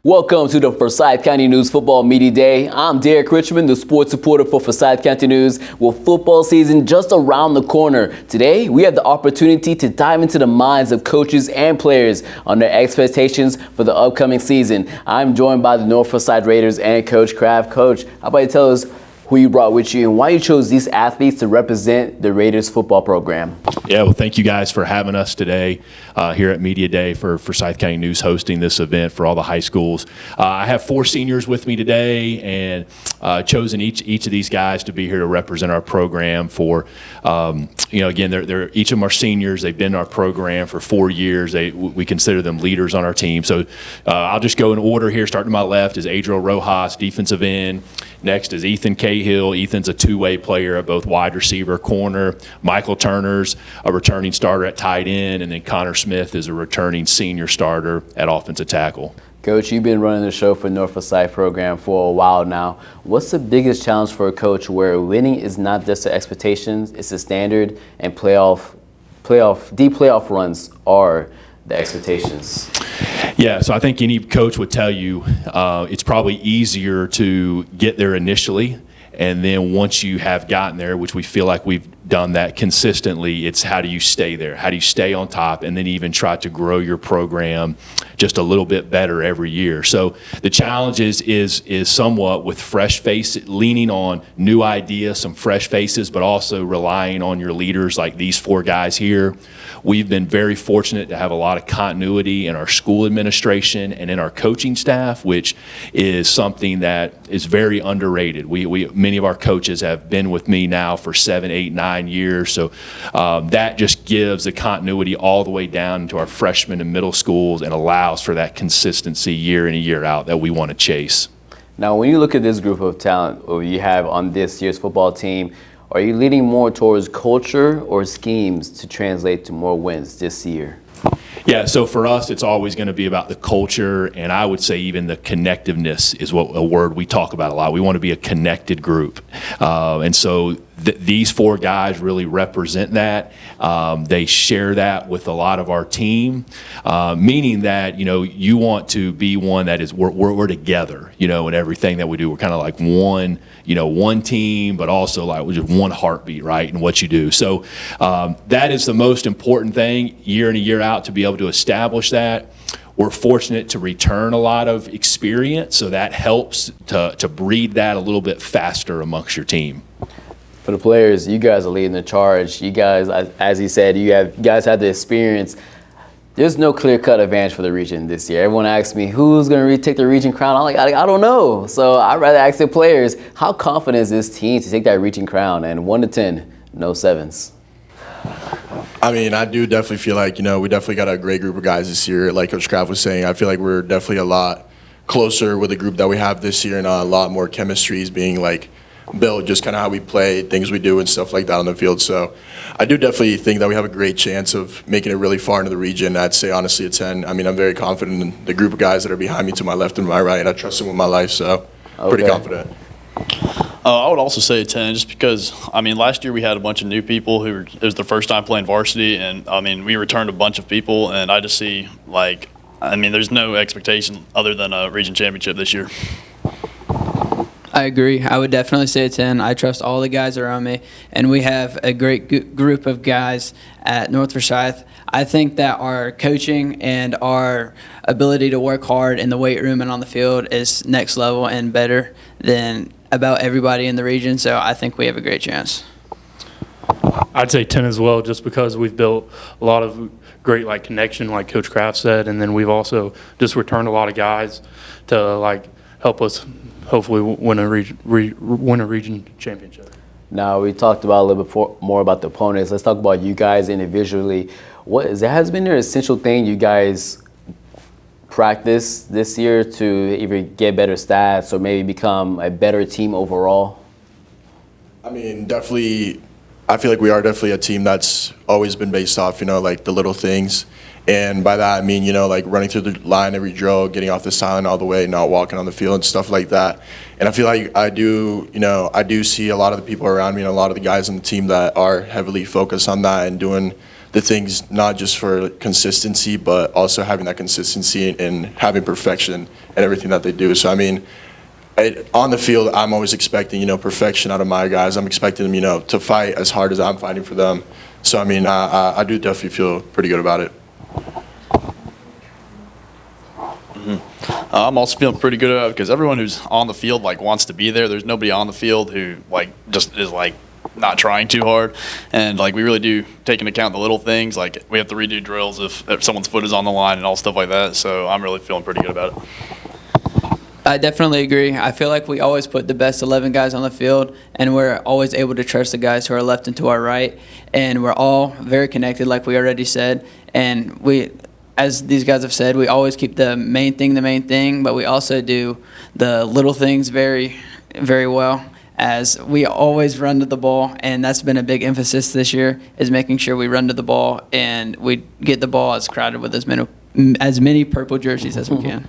Welcome to the Forsyth County News Football Media Day. I'm Derek Richmond, the sports reporter for Forsyth County News, with football season just around the corner. Today, we have the opportunity to dive into the minds of coaches and players on their expectations for the upcoming season. I'm joined by the North Forsyth Raiders and Coach Kraft. Coach, how about you tell us who you brought with you and why you chose these athletes to represent the Raiders football program? Yeah, well, thank you guys for having us today here at Media Day for Forsyth County News, hosting this event for all the high schools. I have 4 seniors with me today, and chosen each of these guys to be here to represent our program for, again, they're each of them are seniors. They've been in our program for 4 years. We consider them leaders on our team. So I'll just go in order here. Starting to my left is Adriel Rojas, defensive end. Next is Ethan Cahill. Ethan's a two-way player at both wide receiver, corner. Michael Turner's a returning starter at tight end, and then Connor Smith is a returning senior starter at offensive tackle. Coach, you've been running the show for North Forsyth program for a while now. What's the biggest challenge for a coach where winning is not just the expectations, it's the standard, and deep playoff runs are the expectations? Yeah, so I think any coach would tell you it's probably easier to get there initially, and then once you have gotten there, which we feel like we've done that consistently, it's how do you stay there? How do you stay on top and then even try to grow your program just a little bit better every year? So the challenge is somewhat with fresh faces, leaning on new ideas, some fresh faces, but also relying on your leaders like these 4 guys here. We've been very fortunate to have a lot of continuity in our school administration and in our coaching staff, which is something that is very underrated. Many of our coaches have been with me now for 7, 8, 9 years, so that just gives the continuity all the way down to our freshmen and middle schools and allows for that consistency year in and year out that we want to chase. Now, when you look at this group of talent you have on this year's football team, are you leaning more towards culture or schemes to translate to more wins this year? Yeah, so for us, it's always going to be about the culture, and I would say even the connectiveness is a word we talk about a lot. We want to be a connected group, and so these 4 guys really represent that. They share that with a lot of our team, meaning that you want to be one that is we're together, in everything that we do. We're kind of like one team, but also like just one heartbeat, right, in what you do. So that is the most important thing year in and year out, to be able to establish that. We're fortunate to return a lot of experience, so that helps to breed that a little bit faster amongst your team. For the players, you guys are leading the charge. You guys, as he said, you guys have the experience. There's no clear-cut advantage for the region this year. Everyone asks me, who's going to retake the region crown? I'm like, I don't know. So I'd rather ask the players, how confident is this team to take that region crown? And 1 to 10, no 7s. I mean, I do definitely feel like, we definitely got a great group of guys this year. Like Coach Kraft was saying, I feel like we're definitely a lot closer with the group that we have this year, and a lot more chemistry is being built, just kind of how we play, things we do and stuff like that on the field. So I do definitely think that we have a great chance of making it really far into the region. I'd say honestly a 10. I mean, I'm very confident in the group of guys that are behind me to my left and my right. I trust them with my life, so pretty confident. I would also say a 10, just because, last year we had a bunch of new people it was their first time playing varsity, and, we returned a bunch of people, and I just see, there's no expectation other than a region championship this year. I agree. I would definitely say a 10. I trust all the guys around me, and we have a great group of guys at North Forsyth. I think that our coaching and our ability to work hard in the weight room and on the field is next level and better than about everybody in the region, so I think we have a great chance. I'd say 10 as well, just because we've built a lot of great connection, like Coach Kraft said, and then we've also just returned a lot of guys to help us hopefully win a region championship. Now, we talked about a little bit more about the opponents. Let's talk about you guys individually. Has been there an essential thing you guys practice this year to either get better stats or maybe become a better team overall? I mean, definitely, I feel like we are definitely a team that's always been based off, the little things. And by that, I mean, running through the line every drill, getting off the sideline all the way, not walking on the field and stuff like that. And I feel like I do see a lot of the people around me and a lot of the guys on the team that are heavily focused on that and doing the things not just for consistency, but also having that consistency and having perfection in everything that they do. So, I mean, on the field, I'm always expecting, perfection out of my guys. I'm expecting them, to fight as hard as I'm fighting for them. So, I mean, I do definitely feel pretty good about it. I'm also feeling pretty good about it because everyone who's on the field wants to be there. There's nobody on the field who just is not trying too hard, and we really do take into account the little things. We have to redo drills if someone's foot is on the line and all stuff like that. So I'm really feeling pretty good about it. I definitely agree. I feel like we always put the best 11 guys on the field, and we're always able to trust the guys who are left and to our right, and we're all very connected, like we already said. And we, as these guys have said, we always keep the main thing, but we also do the little things very, very well, as we always run to the ball, and that's been a big emphasis this year, is making sure we run to the ball and we get the ball as crowded with as many purple jerseys as we can.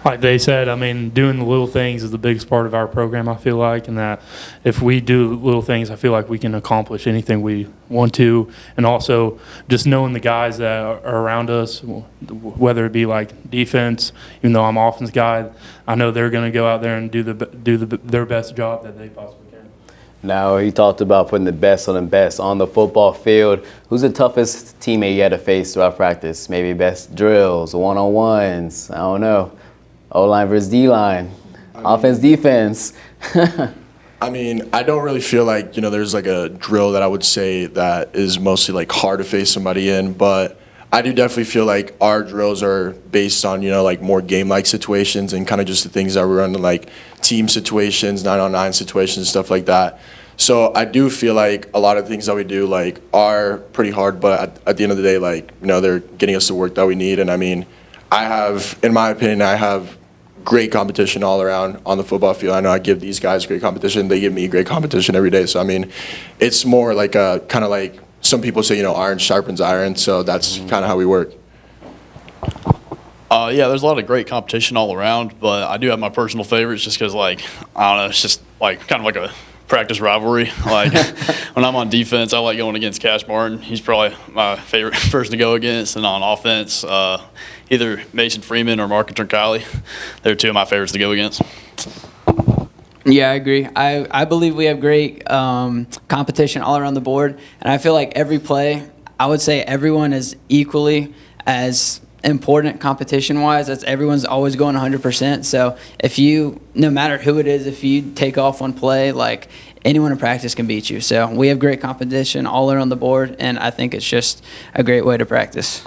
Like they said, I mean, doing the little things is the biggest part of our program, I feel like, and that if we do little things, I feel like we can accomplish anything we want to. And also just knowing the guys that are around us, whether it be defense, even though I'm offense guy, I know they're going to go out there and do their best job that they possibly can. Now, he talked about putting the best on the best on the football field. Who's the toughest teammate you had to face throughout practice? Maybe best drills, one-on-ones, I don't know. O-line versus D-line, offense, defense. I mean, I don't really feel like, there's a drill that I would say that is mostly hard to face somebody in, but I do definitely feel like our drills are based on, more game-like situations and kind of just the things that we run in team situations, 9-on-9 situations, stuff like that. So I do feel like a lot of things that we do are pretty hard, but at the end of the day, they're getting us the work that we need. And I mean, in my opinion, I have great competition all around on the football field. I know I give these guys great competition. They give me great competition every day. So, I mean, it's more kind of some people say, iron sharpens iron. So that's kind of how we work. Yeah, there's a lot of great competition all around, but I do have my personal favorites just because, I don't know, it's just kind of a practice rivalry. When I'm on defense, I like going against Cash Martin. He's probably my favorite person to go against. And on offense, either Mason Freeman or Marcus Trincali. They're two of my favorites to go against. Yeah, I agree. I believe we have great competition all around the board, and I feel like every play, I would say everyone is equally as important competition-wise. That's everyone's always going 100%. So no matter who it is, if you take off one play, anyone in practice can beat you. So we have great competition all around the board, and I think it's just a great way to practice.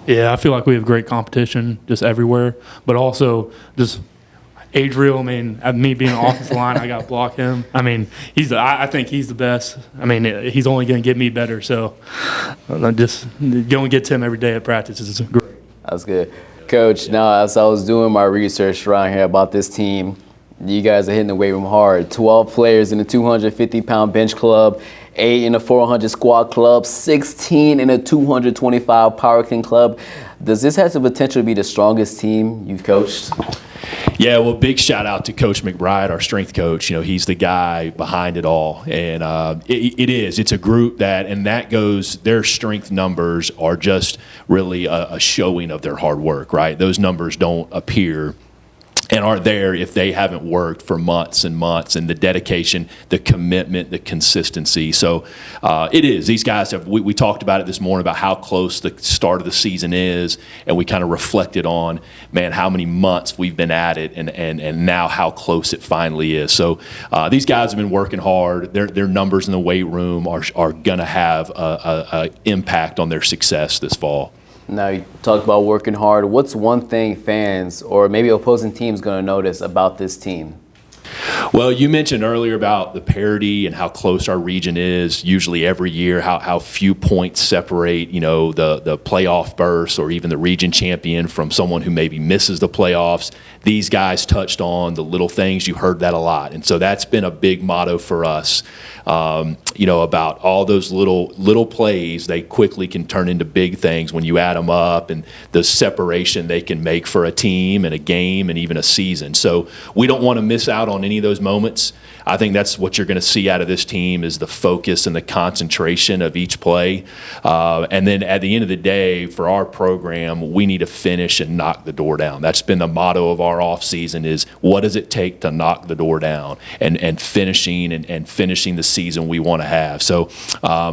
Yeah, I feel like we have great competition just everywhere, but also just Adriel. I mean, me being an offensive line, I got to block him. I mean, I think he's the best. I mean, he's only going to get me better. So just going to get to him every day at practice is great. That's good. Coach, now as I was doing my research around here about this team, you guys are hitting the weight room hard. 12 players in the 250-pound bench club, 8 in the 400 squat club, 16 in the 225 power clean club. Does this have the potential to be the strongest team you've coached? Yeah, well, big shout out to Coach McBride, our strength coach. He's the guy behind it all. And it's a group their strength numbers are just really a showing of their hard work, right? Those numbers don't appear and are there if they haven't worked for months and months, and the dedication, the commitment, the consistency. So it is. These guys have, we talked about it this morning about how close the start of the season is, and we kind of reflected on, man, how many months we've been at it, and now how close it finally is. So these guys have been working hard. Their numbers in the weight room are going to have a impact on their success this fall. Now, you talked about working hard. What's one thing fans or maybe opposing teams going to notice about this team? Well, you mentioned earlier about the parity and how close our region is usually every year, how few points separate, the playoff berth or even the region champion from someone who maybe misses the playoffs. These guys touched on the little things. You heard that a lot. And so that's been a big motto for us, about all those little plays. They quickly can turn into big things when you add them up, and the separation they can make for a team and a game and even a season. So we don't want to miss out on in any of those moments. I think that's what you're going to see out of this team is the focus and the concentration of each play. And then at the end of the day, for our program, we need to finish and knock the door down. That's been the motto of our offseason is what does it take to knock the door down and finishing and finishing the season we want to have. So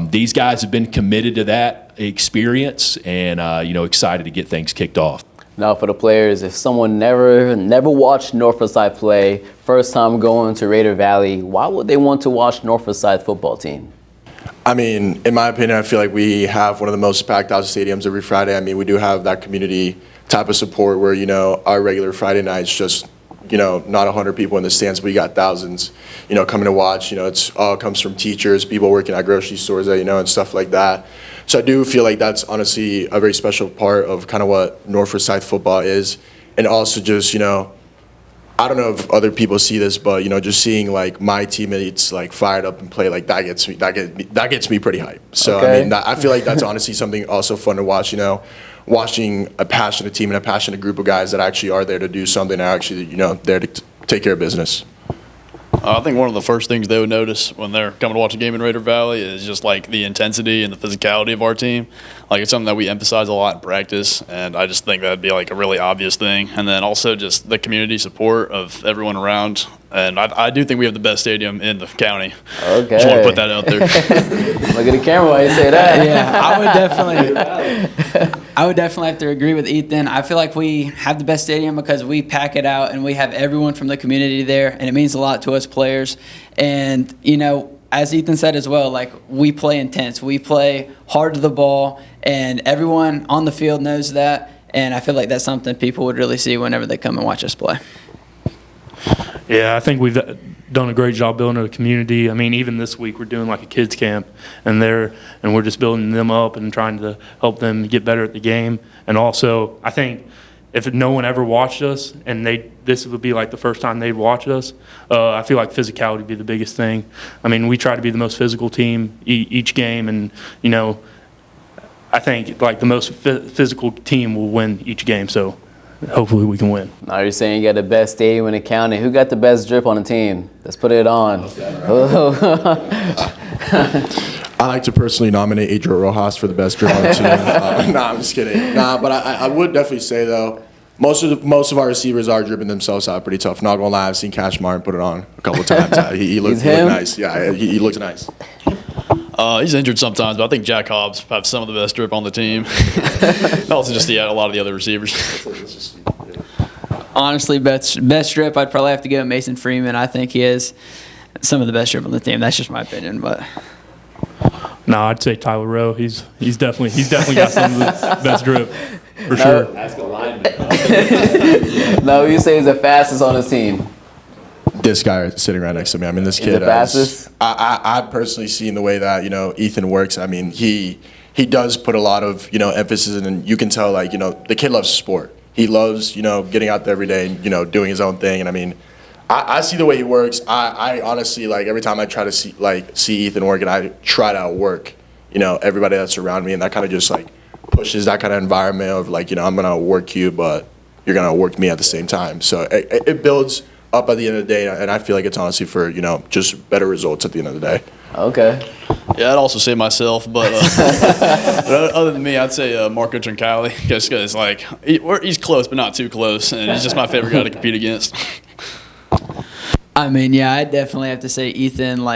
these guys have been committed to that experience and, excited to get things kicked off. Now for the players, if someone never watched North Forsyth play, first time going to Raider Valley, why would they want to watch North Forsyth football team? I mean, in my opinion, I feel like we have one of the most packed out stadiums every Friday. I mean, we do have that community type of support where, our regular Friday nights just, not 100 people in the stands, but we got thousands, coming to watch. It's all comes from teachers, people working at grocery stores, and stuff like that. So I do feel like that's honestly a very special part of kind of what North Forsyth football is. And also just, I don't know if other people see this, but, just seeing like my teammates like fired up and play, like that gets me pretty hyped. So, Okay. I mean, I feel like that's honestly something also fun to watch, watching a passionate team and a passionate group of guys that actually are there to do something, are actually, there to take care of business. I think one of the first things they would notice when they're coming to watch a game in Raider Valley is just like the intensity and the physicality of our team. Like it's something that we emphasize a lot in practice, and I just think that'd be like a really obvious thing. And then also just the community support of everyone around. And I do think we have the best stadium in the county. Okay. Just want to put that out there. Look at the camera while you say that. Yeah, I would definitely have to agree with Ethan. I feel like we have the best stadium because we pack it out and we have everyone from the community there, and it means a lot to us players. And, as Ethan said as well, like we play intense. We play hard to the ball, and everyone on the field knows that. And I feel like that's something people would really see whenever they come and watch us play. Yeah, I think we've done a great job building a community. I mean, even this week we're doing like a kids camp, and we're just building them up and trying to help them get better at the game. And also, I think if no one ever watched us and this would be like the first time they'd watch us, I feel like physicality would be the biggest thing. I mean, we try to be the most physical team each game, and I think like the most physical team will win each game. So hopefully we can win. Now you're saying you got the best stadium in the county. Who got the best drip on the team? Let's put it on. I like to personally nominate Adriel Rojas for the best drip on the team. I'm just kidding. But I would definitely say, though, most of our receivers are dripping themselves out pretty tough. Not going to lie, I've seen Cash Martin put it on a couple of times. He looked nice. Yeah, he looks nice. He's injured sometimes, but I think Jack Hobbs have some of the best drip on the team. And also just a lot of the other receivers. Honestly, best drip, I'd probably have to go Mason Freeman. I think he has some of the best drip on the team. That's just my opinion, but. No, I'd say Tyler Rowe. He's definitely got some of the best drip for sure. Ask a lineman. No, you say he's the fastest on his team. This guy sitting right next to me. I mean, this kid. the fastest? I've personally seen the way that Ethan works. I mean, he does put a lot of emphasis in, and you can tell the kid loves sport. He loves getting out there every day and doing his own thing. And I mean, I see the way he works. I honestly every time I try to see Ethan work, and I try to outwork everybody that's around me, and that kind of just pushes that kind of environment of I'm gonna work you, but you're gonna work me at the same time. So it builds up at the end of the day, and I feel like it's honestly for just better results at the end of the day. Okay. Yeah, I'd also say myself, but other than me, I'd say Marco Trincali, just because he's close, but not too close, and he's just my favorite guy to compete against. I mean, yeah, I definitely have to say Ethan.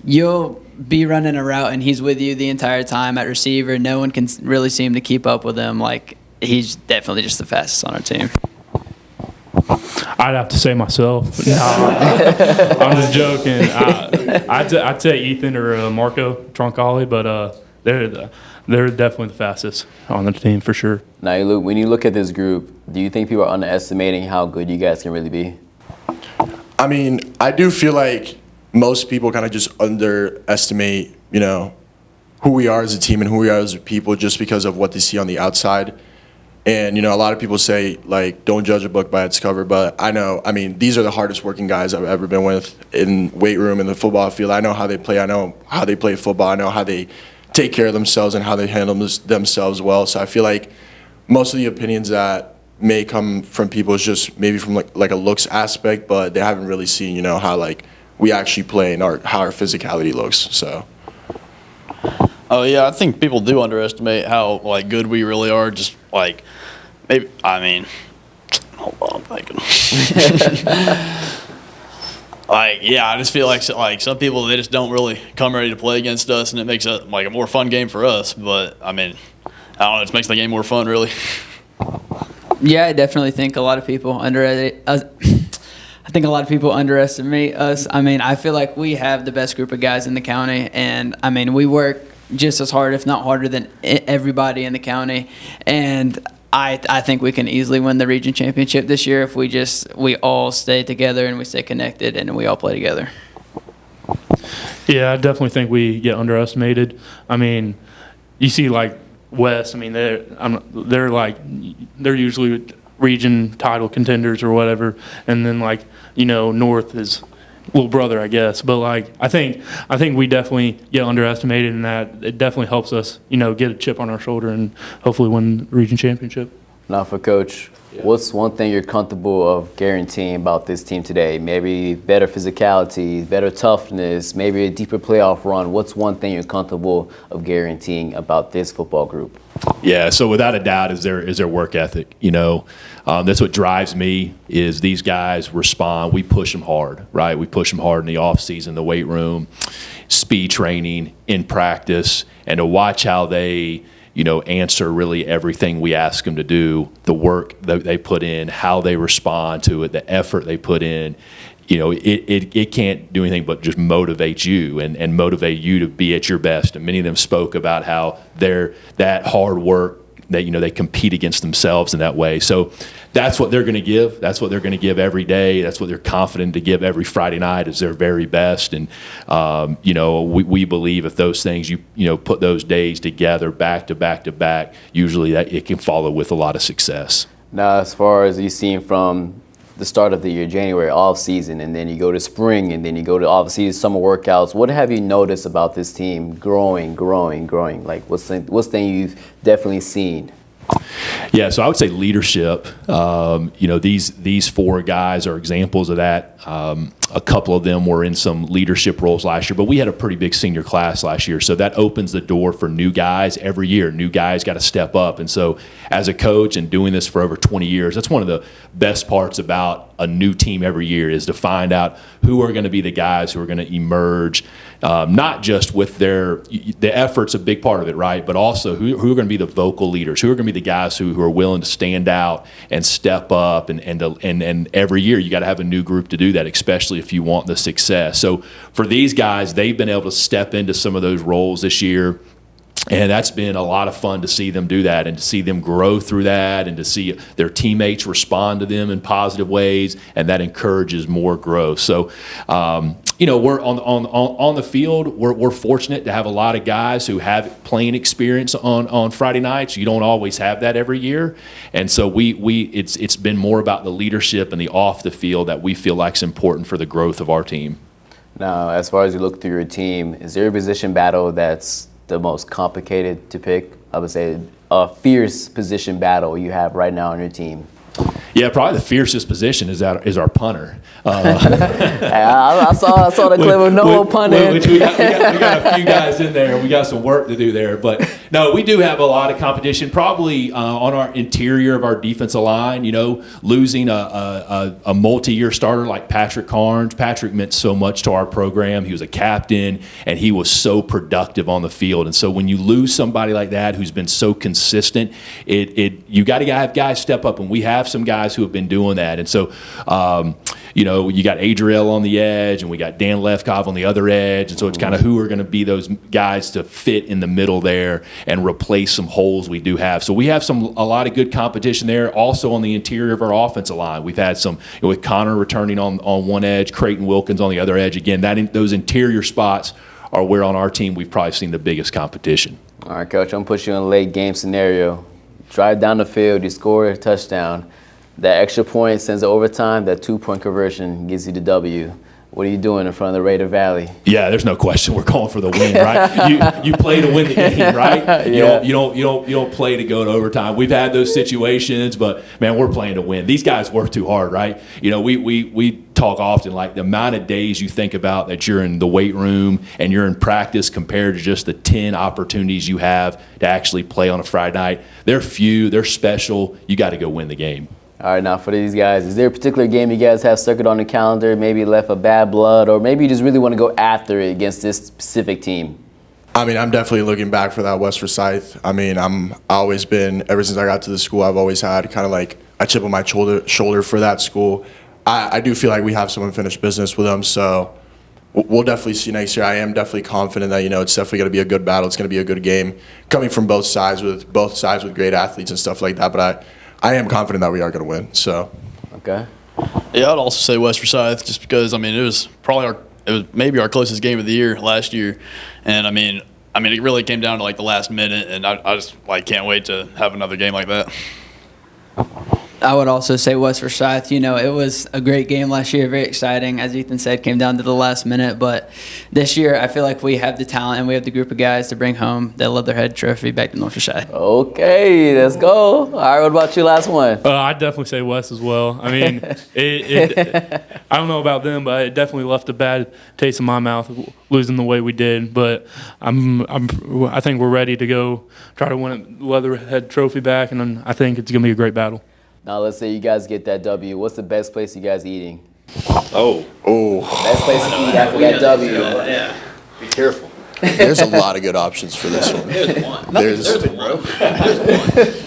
You'll be running a route, and he's with you the entire time at receiver. No one can really seem to keep up with him. He's definitely just the fastest on our team. I'd have to say myself. No, I'm just joking. I'd say Ethan or Marco Troncali, but they're definitely the fastest on the team for sure. Now, when you look at this group, do you think people are underestimating how good you guys can really be? I mean, I do feel like most people kind of just underestimate, who we are as a team and who we are as a people just because of what they see on the outside. And, a lot of people say, don't judge a book by its cover. But these are the hardest working guys I've ever been with in weight room, in the football field. I know how they play. I know how they play football. I know how they take care of themselves and how they handle themselves well. So I feel like most of the opinions that may come from people is just maybe from like a looks aspect, but they haven't really seen, you know, how like we actually play and how our physicality looks. So. Oh yeah, I think people do underestimate how like good we really are. Just like maybe, I mean, hold on, I'm thinking. Like, yeah, I just feel like some people, they just don't really come ready to play against us, and it makes it like a more fun game for us. But I mean, I don't know, it just makes the game more fun, really. Yeah, I definitely think a lot of people underestimate us. I mean, I feel like we have the best group of guys in the county, and I mean, we work just as hard, if not harder, than everybody in the county. And I think we can easily win the region championship this year if we all stay together and we stay connected and we all play together. Yeah, I definitely think we get underestimated. I mean, you see like West. I mean, they're usually region title contenders or whatever, and then like, you know, North is little brother, I guess. But like, I think we definitely get underestimated, and that it definitely helps us, you know, get a chip on our shoulder and hopefully win the region championship. Now for Coach, what's one thing you're comfortable of guaranteeing about this team today? Maybe better physicality, better toughness, maybe a deeper playoff run. What's one thing you're comfortable of guaranteeing about this football group? Yeah, so without a doubt is their work ethic. You know, that's what drives me is these guys respond. We push them hard, right? We push them hard in the off season, the weight room, speed training, in practice, and to watch how they, you know, answer really everything we ask them to do, the work that they put in, how they respond to it, the effort they put in. You know, it can't do anything but just motivate you and motivate you to be at your best. And many of them spoke about how that hard work, that, you know, they compete against themselves in that way. So that's what they're going to give. That's what they're going to give every day. That's what they're confident to give every Friday night is their very best. And, you know, we believe if those things, you know, put those days together back to back to back, usually that it can follow with a lot of success. Now, as far as you've seen from the start of the year, January, off season, and then you go to spring, and then you go to off season, summer workouts. What have you noticed about this team growing? Like what's thing you've definitely seen? Yeah, so I would say leadership. You know, these four guys are examples of that. A couple of them were in some leadership roles last year, but we had a pretty big senior class last year, so that opens the door for new guys every year. New guys got to step up, and so as a coach and doing this for over 20 years, that's one of the best parts about a new team every year is to find out who are going to be the guys who are going to emerge, not just with the effort's a big part of it, right? But also who are going to be the vocal leaders, who are going to be the guys who are willing to stand out and step up, and every year you got to have a new group to do that, especially if you want the success. So for these guys, they've been able to step into some of those roles this year. And that's been a lot of fun to see them do that and to see them grow through that and to see their teammates respond to them in positive ways, and that encourages more growth. So, you know, we're on the field. We're fortunate to have a lot of guys who have playing experience on Friday nights. You don't always have that every year, and so it's been more about the leadership and the off the field that we feel like is important for the growth of our team. Now, as far as you look through your team, is there a position battle that's the most complicated to pick? I would say a fierce position battle you have right now on your team. Yeah, probably the fiercest position is our punter. I saw the clip of Noah punting. Which we got a few guys in there. We got some work to do there. But no, we do have a lot of competition. Probably on our interior of our defensive line. You know, losing a multi-year starter like Patrick Carnes. Patrick meant so much to our program. He was a captain, and he was so productive on the field. And so when you lose somebody like that who's been so consistent, you got to have guys step up, and we have some guys who have been doing that. And so, you know, you got Adriel on the edge, and we got Dan Lefkov on the other edge. And so it's kind of who are going to be those guys to fit in the middle there and replace some holes we do have. So we have a lot of good competition there. Also on the interior of our offensive line, we've had some, you know, with Connor returning on one edge, Creighton Wilkins on the other edge. Again, those interior spots are where on our team we've probably seen the biggest competition. All right, Coach, I'm going to put you in a late game scenario. Drive down the field, you score a touchdown. That extra point sends it overtime. That 2-point conversion gives you the W. What are you doing in front of the Raider Valley? Yeah, there's no question. We're calling for the win, right? You play to win the game, right? Yeah. You don't play to go to overtime. We've had those situations, but man, we're playing to win. These guys work too hard, right? We talk often, like the amount of days you think about that you're in the weight room and you're in practice compared to just the 10 opportunities you have to actually play on a Friday night. They're few, they're special. You got to go win the game. All right, now for these guys, is there a particular game you guys have circled on the calendar, maybe left a bad blood, or maybe you just really want to go after it against this specific team? I mean, I'm definitely looking back for that West Forsyth. I mean, I've always been, ever since I got to the school, I've always had kind of like a chip on my shoulder for that school. I do feel like we have some unfinished business with them, so we'll definitely see next year. I am definitely confident that, it's definitely going to be a good battle. It's going to be a good game coming from both sides with great athletes and stuff like that, but I am confident that we are going to win. So, Okay. Yeah, I'd also say West Forsyth, just because it was maybe our closest game of the year last year, and I mean it really came down to like the last minute, and I just can't wait to have another game like that. I would also say West Forsyth. It was a great game last year, very exciting. As Ethan said, came down to the last minute. But this year, I feel like we have the talent and we have the group of guys to bring home the Leatherhead Trophy back to North Forsyth. Okay, let's go. All right, what about you? Last one. I'd definitely say West as well. I mean, I don't know about them, but it definitely left a bad taste in my mouth losing the way we did. But I think we're ready to go try to win a Leatherhead Trophy back, and I think it's going to be a great battle. Now, let's say you guys get that W. What's the best place you guys eating? oh, Best place to eat after that W. Yeah. Be careful. there's a lot of good options for this one. There's one. There's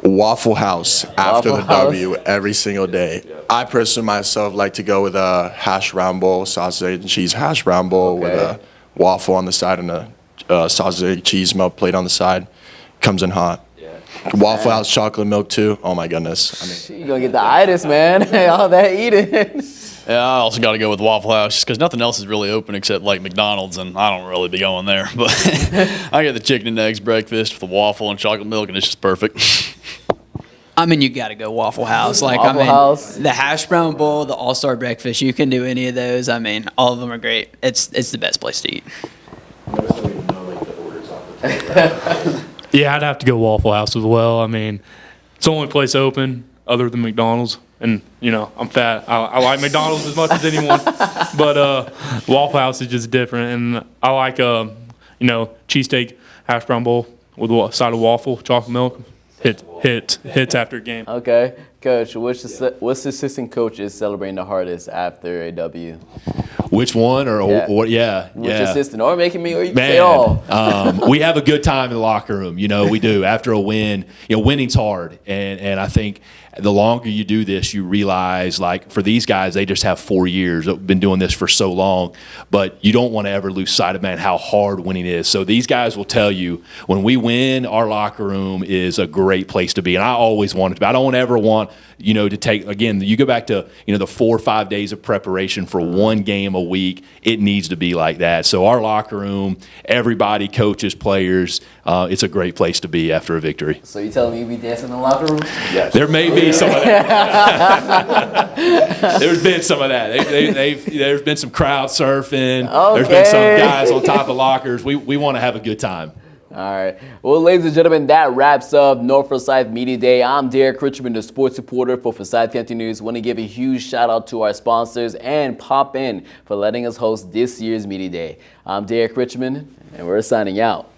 Waffle House after Waffle the House. W every single day. I personally myself like to go with a hash brown bowl, sausage and cheese hash brown bowl with Okay. a waffle on the side and a sausage cheese melt plate on the side. Comes in hot. Waffle House chocolate milk too. Oh my goodness. You're going to get the itis, man. All that eating. Yeah, I also got to go with Waffle House just because nothing else is really open except like McDonald's, and I don't really be going there. But I get the chicken and eggs breakfast with a waffle and chocolate milk, and it's just perfect. You got to go Waffle House. Waffle House. The hash brown bowl, the all-star breakfast, you can do any of those. All of them are great. It's the best place to eat. Yeah, I'd have to go Waffle House as well. It's the only place open other than McDonald's. And, I'm fat. I like McDonald's as much as anyone. But Waffle House is just different. And I like, cheesesteak hash brown bowl with a side of waffle, chocolate milk. Hits after a game. Okay. Coach, which assistant coach is celebrating the hardest after a W? Which one or Yeah. what? Yeah. Which yeah. assistant? Or making me, or you can say Man, all. we have a good time in the locker room. We do. After a win, winning's hard. And I think the longer you do this, you realize, like, for these guys, they just have 4 years. They've been doing this for so long. But you don't want to ever lose sight of, man, how hard winning is. So these guys will tell you, when we win, our locker room is a great place to be. And I always want it to be. I don't ever want, to take, again, you go back to, the 4 or 5 days of preparation for one game a week. It needs to be like that. So our locker room, everybody, coaches, players, it's a great place to be after a victory. So you telling me you be dancing in the locker room? There may be some of that. There's been some of that. There's been some crowd surfing. There's been some Okay. guys on top of lockers. We want to have a good time. All right. Well, ladies and gentlemen, that wraps up North Forsyth Media Day. I'm Derek Richmond, the sports reporter for Forsyth County News. Want to give a huge shout out to our sponsors and Pop In for letting us host this year's Media Day. I'm Derek Richmond, and we're signing out.